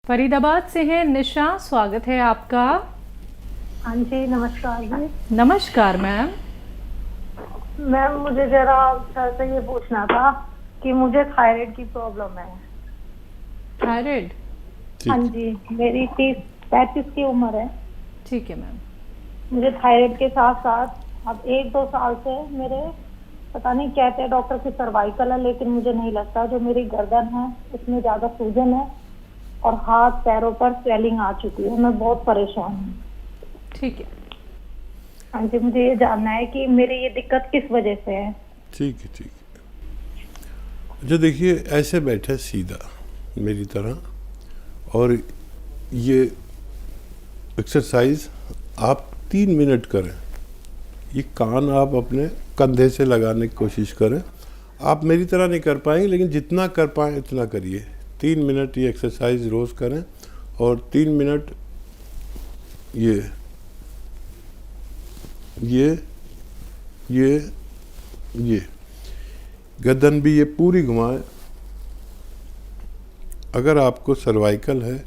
फरीदाबाद से हैं निशा, स्वागत है आपका। हाँ जी, नमस्कार जी। नमस्कार मैम। मैम, मुझे जरा सर से ये पूछना था कि मुझे थायराइड की प्रॉब्लम है। थायराइड? हाँ जी, मेरी 30-35 की उम्र है। ठीक है मैम। मुझे थायराइड के साथ साथ अब 1-2 साल से मेरे पता नहीं कहते हैं डॉक्टर की सर्वाइकल है, लेकिन मुझे नहीं लगता। जो मेरी गर्दन है उसमें ज्यादा सूजन है और हाथ पैरों पर स्वेलिंग आ चुकी है। मैं बहुत परेशान हूँ। ठीक है। हाँ जी, मुझे ये जानना है कि मेरी ये दिक्कत किस वजह से है। ठीक है, ठीक है। अच्छा देखिए, ऐसे बैठे सीधा मेरी तरह और ये एक्सरसाइज आप 3 मिनट करें। ये कान आप अपने कंधे से लगाने की कोशिश करें। आप मेरी तरह नहीं कर पाएंगे, लेकिन जितना कर पाएँ इतना करिए। 3 मिनट ये एक्सरसाइज रोज़ करें और 3 मिनट ये गर्दन भी ये पूरी घुमाएं। अगर आपको सर्वाइकल है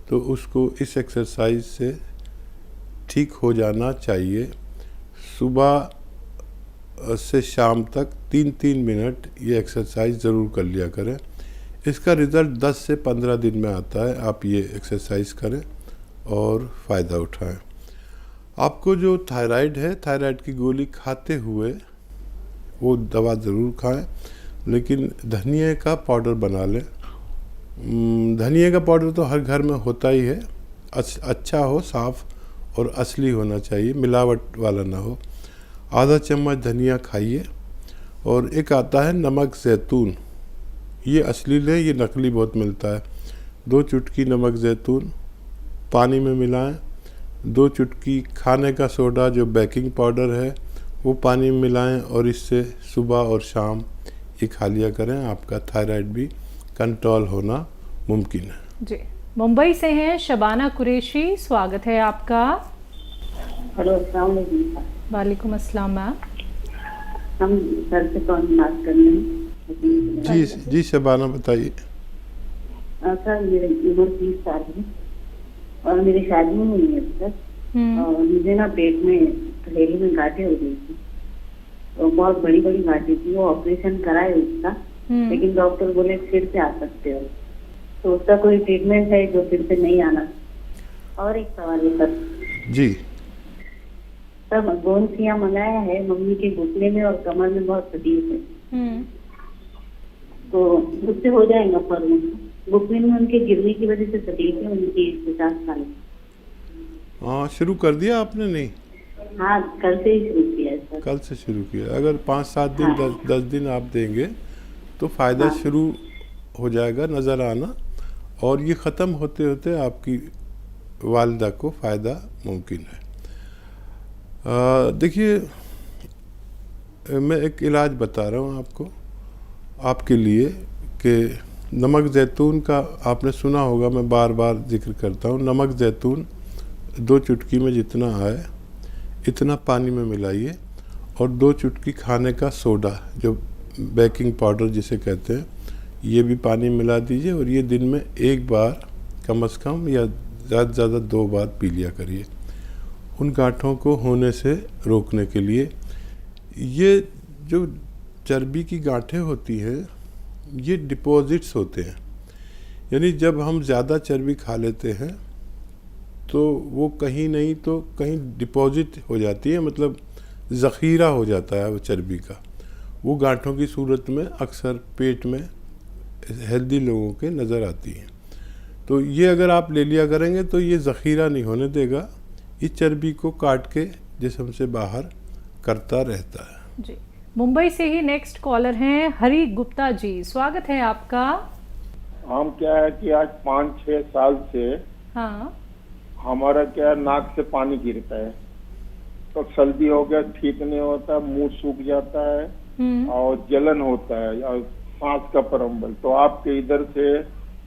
तो उसको इस एक्सरसाइज से ठीक हो जाना चाहिए। सुबह से शाम तक 3-3 मिनट ये एक्सरसाइज ज़रूर कर लिया करें। इसका रिज़ल्ट 10 से 15 दिन में आता है। आप ये एक्सरसाइज करें और फ़ायदा उठाएं। आपको जो थायराइड है, थायराइड की गोली खाते हुए वो दवा ज़रूर खाएं, लेकिन धनिया का पाउडर बना लें। धनिया का पाउडर तो हर घर में होता ही है। अच्छा हो, साफ़ और असली होना चाहिए, मिलावट वाला ना हो। आधा चम्मच धनिया खाइए। और एक आता है नमक ज़ैतून, ये असली ले, ये नकली बहुत मिलता है। 2 चुटकी नमक ज़ैतून पानी में मिलाएं। 2 चुटकी खाने का सोडा जो बेकिंग पाउडर है वो पानी में मिलाएं और इससे सुबह और शाम ये खा लिया करें। आपका थायराइड भी कंट्रोल होना मुमकिन है। जी, मुंबई से हैं शबाना कुरैशी, स्वागत है आपका। हेलो, अस्सलाम वालेकुम। वालेकुम अस्सलाम मैम। हम सर से कौन बात कर रहे हैं? जी शबाना, बताइए। सर, मेरी उम्र 30 साल है और मेरी शादी नहीं हुई है सर। और मुझे ना पेट में हथेली में गांठें हो गई थी, तो बहुत बड़ी बड़ी गांठें थी। वो ऑपरेशन कराए उसका, लेकिन डॉक्टर बोले फिर से आ सकते हो। तो उसका कोई ट्रीटमेंट है जो फिर से नहीं आना? और एक सवाल है सर। जी सर, गोंदसियाँ मंगाया है मम्मी के घुटने में और कमर में बहुत तकलीफ है, तो उससे हो जाएगा? पर घुटने में उनके गिरने की वजह से तकलीफ है उनकी 50 साल। हाँ, शुरू कर दिया आपने? नहीं, हाँ, कल से ही शुरू किया है सर। कल से शुरू किया। अगर 5-7 दिन, 10 दिन आप देंगे तो फ़ायदा शुरू हो जाएगा नज़र आना, और ये ख़त्म होते होते आपकी वालिदा को फ़ायदा मुमकिन है। देखिए, मैं एक इलाज बता रहा हूँ आपके लिए कि नमक ज़ैतून का आपने सुना होगा, मैं बार बार जिक्र करता हूँ। नमक ज़ैतून 2 चुटकी में जितना आए इतना पानी में मिलाइए और 2 चुटकी खाने का सोडा जो बेकिंग पाउडर जिसे कहते हैं, ये भी पानी मिला दीजिए। और ये दिन में 1 बार कम से कम या ज़्यादा से ज़्यादा 2 बार पी लिया करिए, उन गांठों को होने से रोकने के लिए। ये जो चर्बी की गांठें होती हैं ये डिपॉजिट्स होते हैं, यानी जब हम ज़्यादा चर्बी खा लेते हैं तो वो कहीं नहीं तो कहीं डिपॉजिट हो जाती है, मतलब ज़ख़ीरा हो जाता है वो चर्बी का। वो गांठों की सूरत में अक्सर पेट में हेल्दी लोगों के नज़र आती हैं। तो ये अगर आप ले लिया करेंगे तो ये ज़ख़ीरा नहीं होने देगा, इस चर्बी को काट के जिस्म से बाहर करता रहता है। जी, मुंबई से ही नेक्स्ट कॉलर हैं हरी गुप्ता जी, स्वागत है आपका। हम क्या है कि आज 5-6 साल से हाँ, हमारा क्या नाक से पानी गिरता है, तो सर्दी हो गया, ठीक नहीं होता, मुंह सूख जाता है और जलन होता है और सांस का प्रॉब्लम। तो आपके इधर से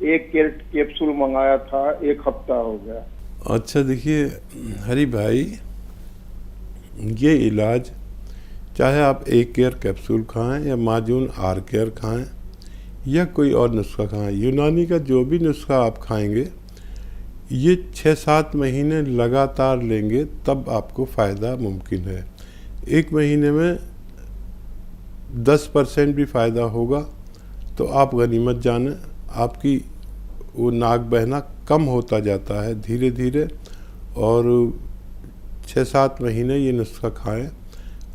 1 कैप्सूल मंगाया था, 1 हफ्ता हो गया। अच्छा देखिए हरी भाई, ये इलाज चाहे आप 1 केयर कैप्सूल खाएं या माजून आर केयर खाएं या कोई और नुस्खा खाएं, यूनानी का जो भी नुस्खा आप खाएंगे ये 6-7 महीने लगातार लेंगे तब आपको फ़ायदा मुमकिन है। 1 महीने में 10% भी फ़ायदा होगा तो आप गनीमत जाने। आपकी वो नाक बहना कम होता जाता है धीरे धीरे, और 6-7 महीने ये नुस्खा खाएं,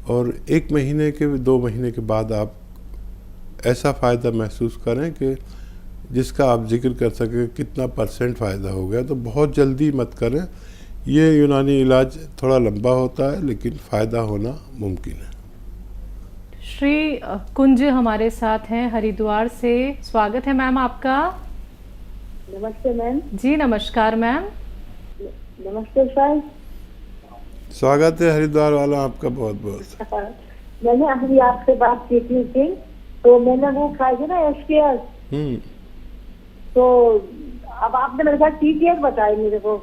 और 1 महीने के 2 महीने के बाद आप ऐसा फ़ायदा महसूस करें कि जिसका आप जिक्र कर सकें कितना % फ़ायदा हो गया। तो बहुत जल्दी मत करें, ये यूनानी इलाज थोड़ा लंबा होता है लेकिन फ़ायदा होना मुमकिन है। श्री कुंज हमारे साथ हैं हरिद्वार से। स्वागत है मैम आपका। नमस्ते मैम। जी नमस्कार मैम। नमस्ते सर। स्वागत है हरिद्वार वाला आपका बहुत बहुत। मैंने अभी आपसे बात की थी तो मैंने वो खाई थी ना एसकेआर, तो अब आपने मेरे साथ टीकेयर बताई मेरे को,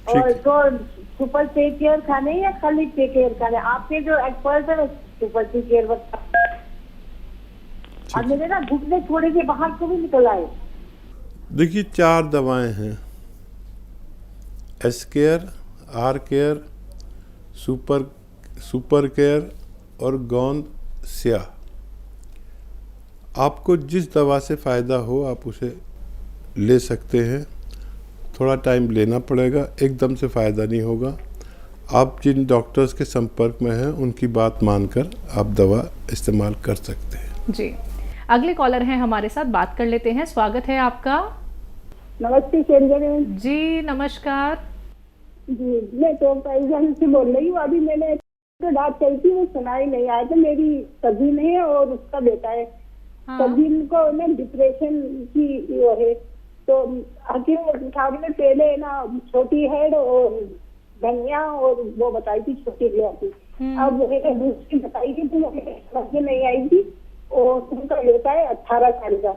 और तो सुपर टेकेयर खाने या खाली टेकेयर खाने? आपके जो एक्सपर्ट है सुपर टेकेयर बता। और मेरे ना घुटने थोड़े से बाहर को भी निकल आए। देखिए 4 दवाएं हैं, S care, R care, super care और गोंद स्या। आपको जिस दवा से फ़ायदा हो आप उसे ले सकते हैं। थोड़ा टाइम लेना पड़ेगा, एकदम से फ़ायदा नहीं होगा। आप जिन डॉक्टर्स के संपर्क में हैं उनकी बात मानकर आप दवा इस्तेमाल कर सकते हैं। जी अगले कॉलर हैं हमारे साथ, बात कर लेते हैं। स्वागत है आपका। नमस्ते संजय जी नमस्कार। जी, मैं तो पैजन से बोल रही हूँ। अभी मैंने तो बात कही थी, वो सुनाई नहीं आया था। मेरी कजिन है और उसका बेटा है। कजिन को ना डिप्रेशन की वो है, तो हकीम साहब ने पहले ना छोटी हेड और धनिया और वो बताई थी छोटी इलायची। अब दूसरी बताई थी तो समझ में नहीं आई थी। और उनका बेटा है 18 साल का,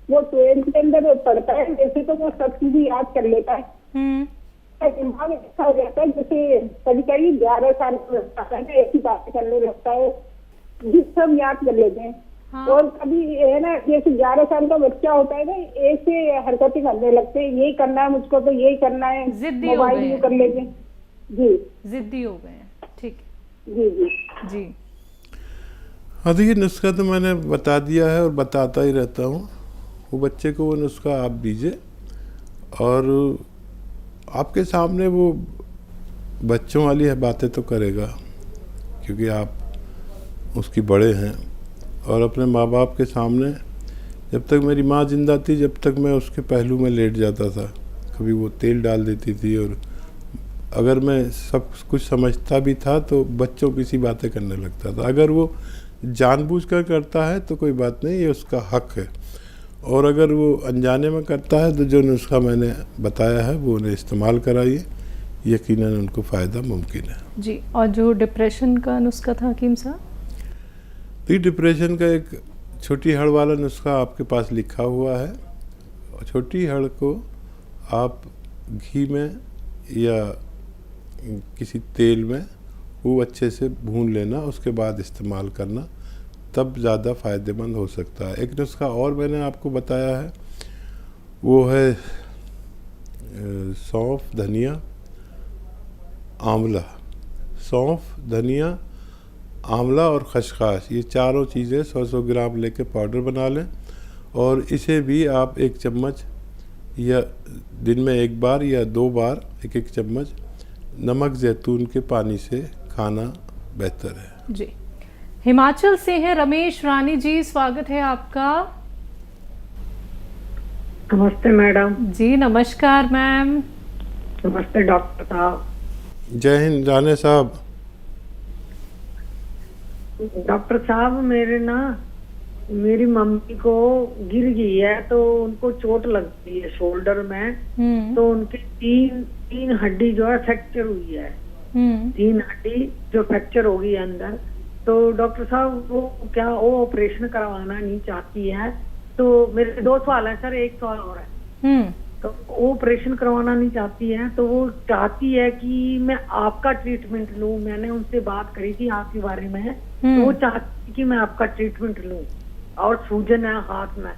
वो 12th के अंदर पढ़ता है। वैसे तो वो सब चीजें याद कर लेता है, दिमाग अच्छा हो जाता है। जैसे कभी कभी 11 साल का लगता है, ऐसी बातें करने लगता है, जिस सब याद कर लेते हैं। और कभी है ना, जैसे 11 साल का बच्चा होता है ना, ऐसे हरकतें करने लगते हैं, यही करना है मुझको, तो यही करना है, मोबाइल में कर लेते हैं। जी जिद्दी हो गए हैं। ठीक जी जी जी। हाँ देखिए, नुस्खा तो मैंने बता दिया है और बताता ही रहता हूँ। वो बच्चे को वो नुस्खा आप दीजिए, और आपके सामने वो बच्चों वाली है बातें तो करेगा, क्योंकि आप उसकी बड़े हैं। और अपने माँ बाप के सामने, जब तक मेरी माँ जिंदा थी, जब तक मैं उसके पहलू में लेट जाता था, कभी वो तेल डाल देती थी, और अगर मैं सब कुछ समझता भी था तो बच्चों की सी बातें करने लगता था। अगर वो जानबूझकर करता है तो कोई बात नहीं, ये उसका हक है। और अगर वो अनजाने में करता है तो जो नुस्खा मैंने बताया है वो उन्हें इस्तेमाल कराइए, यकीनन उनको फ़ायदा मुमकिन है। जी। और जो डिप्रेशन का नुस्खा था हकीम साहब? तो डिप्रेशन का एक छोटी हड़ वाला नुस्खा आपके पास लिखा हुआ है। छोटी हड़ को आप घी में या किसी तेल में वो अच्छे से भून लेना, उसके बाद इस्तेमाल करना, तब ज़्यादा फ़ायदेमंद हो सकता है। एक नुस्खा और मैंने आपको बताया है, वो है सौंफ, धनिया, आंवला। सौंफ, धनिया, आंवला और खसखस, ये चारों चीज़ें 100-100 ग्राम लेके पाउडर बना लें, और इसे भी आप 1 चम्मच या दिन में 1 बार या 2 बार 1-1 चम्मच नमक जैतून के पानी से खाना बेहतर है। जी। हिमाचल से हैं रमेश रानी जी, स्वागत है आपका। नमस्ते मैडम। जी नमस्कार मैम। नमस्ते डॉक्टर साहब। जय हिंद राणे साहब। डॉक्टर साहब, मेरी मम्मी को गिर गई है तो उनको चोट लग गई है शोल्डर में, तो उनकी तीन हड्डी जो है फ्रैक्चर हुई है। 3 हड्डी जो फ्रैक्चर हो गई है अंदर। तो डॉक्टर साहब वो ऑपरेशन करवाना नहीं चाहती है। तो मेरे 2 सवाल है सर, 1 सवाल और है। तो वो ऑपरेशन करवाना नहीं चाहती है, तो वो चाहती है कि मैं आपका ट्रीटमेंट लूं। मैंने उनसे बात करी थी आपके बारे में, तो वो चाहती कि मैं आपका ट्रीटमेंट लूं, और सूजन है हाथ में,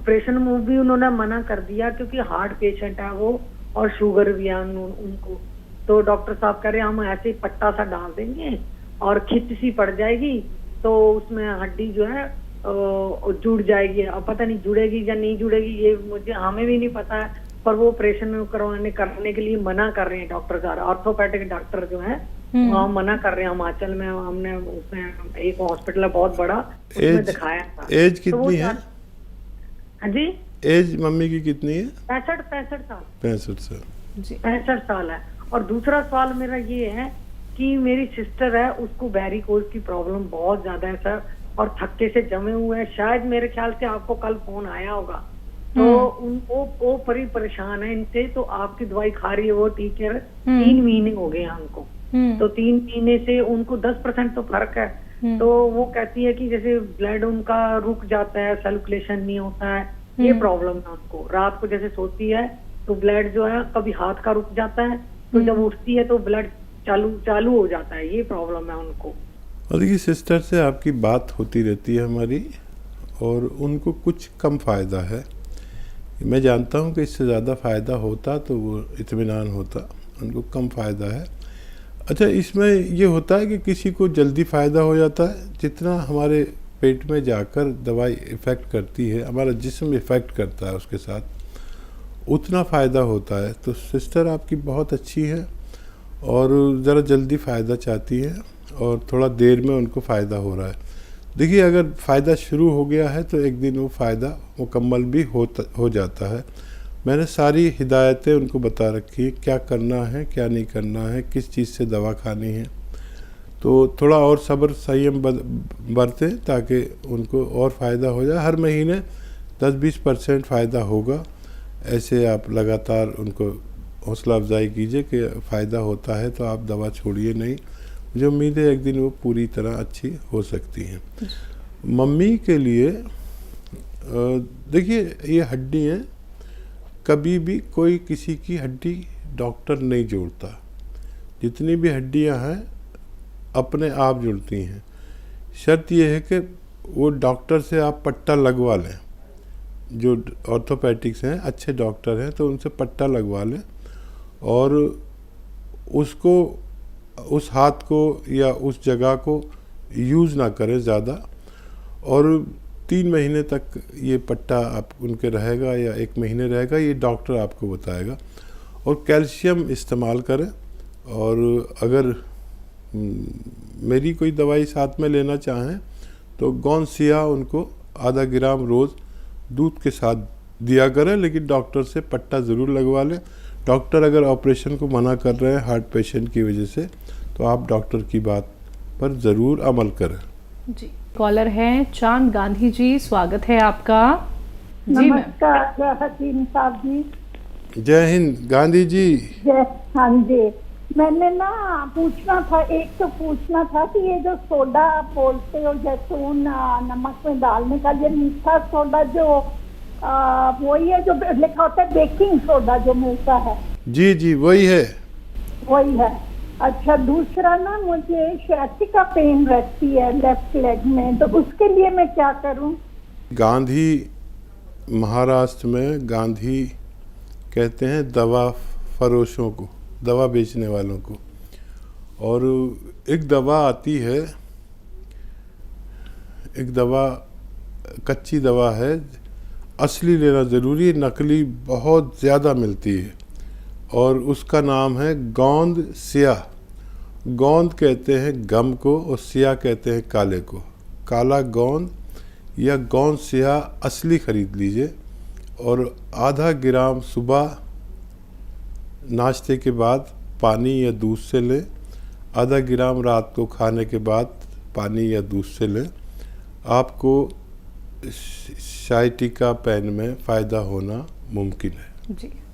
ऑपरेशन में भी उन्होंने मना कर दिया क्योंकि हार्ट पेशेंट है वो और शुगर भी है उनको। तो डॉक्टर साहब कह रहे हम ऐसे ही पट्टा सा डाल देंगे और खिच सी पड़ जाएगी तो उसमें हड्डी जो है जुड़ जाएगी। अब पता नहीं जुड़ेगी या नहीं जुड़ेगी, ये मुझे हमें भी नहीं पता है, पर वो ऑपरेशन करने के लिए मना कर रहे हैं डॉक्टर साहब। ऑर्थोपेडिक डॉक्टर जो है वहाँ मना कर रहे हैं। हिमाचल में हमने उसमें एक हॉस्पिटल है बहुत बड़ा, उसमें दिखाया था। एज कितनी है? हाँ जी, एज मम्मी की कितनी है? 65 साल। 65 साल जी। 65 साल है। और दूसरा सवाल मेरा ये है कि मेरी सिस्टर है, उसको वेरिकोज की प्रॉब्लम बहुत ज्यादा है सर, और थक्के से जमे हुए हैं। शायद मेरे ख्याल से आपको कल फोन आया होगा, तो वो परेशान है इनसे। तो आपकी दवाई खा रही है वो, ठीक है, 3 महीने हो गए हैं उनको। तो 3 महीने से उनको 10% तो फर्क है। तो वो कहती है कि जैसे ब्लड उनका रुक जाता है, सर्कुलेशन नहीं होता है, ये प्रॉब्लम है उनको। रात को जैसे सोती है तो ब्लड जो है कभी हाथ का रुक जाता है, तो जब उठती है तो ब्लड चालू हो जाता है, ये प्रॉब्लम है उनको। और देखिए सिस्टर से आपकी बात होती रहती है हमारी, और उनको कुछ कम फ़ायदा है। मैं जानता हूँ कि इससे ज़्यादा फ़ायदा होता तो वो इत्मीनान होता, उनको कम फ़ायदा है। अच्छा, इसमें ये होता है कि किसी को जल्दी फ़ायदा हो जाता है, जितना हमारे पेट में जाकर दवाई इफ़ेक्ट करती है, हमारा जिस्म इफ़ेक्ट करता है उसके साथ, उतना फ़ायदा होता है। तो सिस्टर आपकी बहुत अच्छी है और ज़रा जल्दी फ़ायदा चाहती है और थोड़ा देर में उनको फ़ायदा हो रहा है। देखिए अगर फ़ायदा शुरू हो गया है तो एक दिन वो फ़ायदा मुकम्मल भी हो जाता है। मैंने सारी हिदायतें उनको बता रखी है, क्या करना है क्या नहीं करना है, किस चीज़ से दवा खानी है। तो थोड़ा और सब्र संयम बरतें ताकि उनको और फ़ायदा हो जाए। हर महीने 10-20% फ़ायदा होगा। ऐसे आप लगातार उनको हौसला अफजाई कीजिए कि फ़ायदा होता है तो आप दवा छोड़िए नहीं। मुझे उम्मीद है एक दिन वो पूरी तरह अच्छी हो सकती हैं। मम्मी के लिए देखिए ये हड्डी है, कभी भी कोई किसी की हड्डी डॉक्टर नहीं जोड़ता। जितनी भी हड्डियां हैं अपने आप जुड़ती हैं। शर्त यह है कि वो डॉक्टर से आप पट्टा लगवा लें। जो ऑर्थोपेडिक्स हैं, अच्छे डॉक्टर हैं, तो उनसे पट्टा लगवा लें और उसको, उस हाथ को या उस जगह को यूज़ ना करें ज़्यादा, और 3 महीने तक ये पट्टा आप उनके रहेगा या 1 महीने रहेगा, ये डॉक्टर आपको बताएगा। और कैल्शियम इस्तेमाल करें। और अगर मेरी कोई दवाई साथ में लेना चाहें तो गौनसिया उनको आधा ग्राम रोज़ दूध के साथ दिया करें, लेकिन डॉक्टर से पट्टा ज़रूर लगवा लें। डॉक्टर अगर ऑपरेशन को मना कर रहे हैं हार्ट पेशेंट की वजह से, तो आप डॉक्टर की बात पर ज़रूर अमल करें। जी, कॉलर हैं चांद गांधी जी, स्वागत है आपका। जी नमस्कार हसीन साहब जी। जय हिंद गांधी जी। जय, हाँ जी। मैंने ना पूछना था, एक तो पूछना था कि ये जो सोडा बोलते हो जैतून नमक में डालने का, ये मीठा सोडा जो वही है जो लिखा होता है बेकिंग सोडा जो मिलता है? जी जी वही है। वही है। अच्छा, दूसरा ना मुझे sciatica पेन रहती है लेफ्ट लेग में, तो उसके लिए मैं क्या करूं? गांधी, महाराष्ट्र में गांधी कहते हैं दवा फरोशों को, दवा बेचने वालों को। और एक दवा आती है, एक दवा कच्ची दवा है, असली लेना ज़रूरी है, नकली बहुत ज़्यादा मिलती है, और उसका नाम है गोंद स्याह। गोंद कहते हैं गम को और स्याह कहते हैं काले को। काला गोंद या गोंद स्याह असली ख़रीद लीजिए, और आधा ग्राम सुबह नाश्ते के बाद पानी या दूध से लें, आधा ग्राम रात को खाने के बाद पानी या दूध से लें। आपको sciatica पेन में फ़ायदा होना मुमकिन है। जी।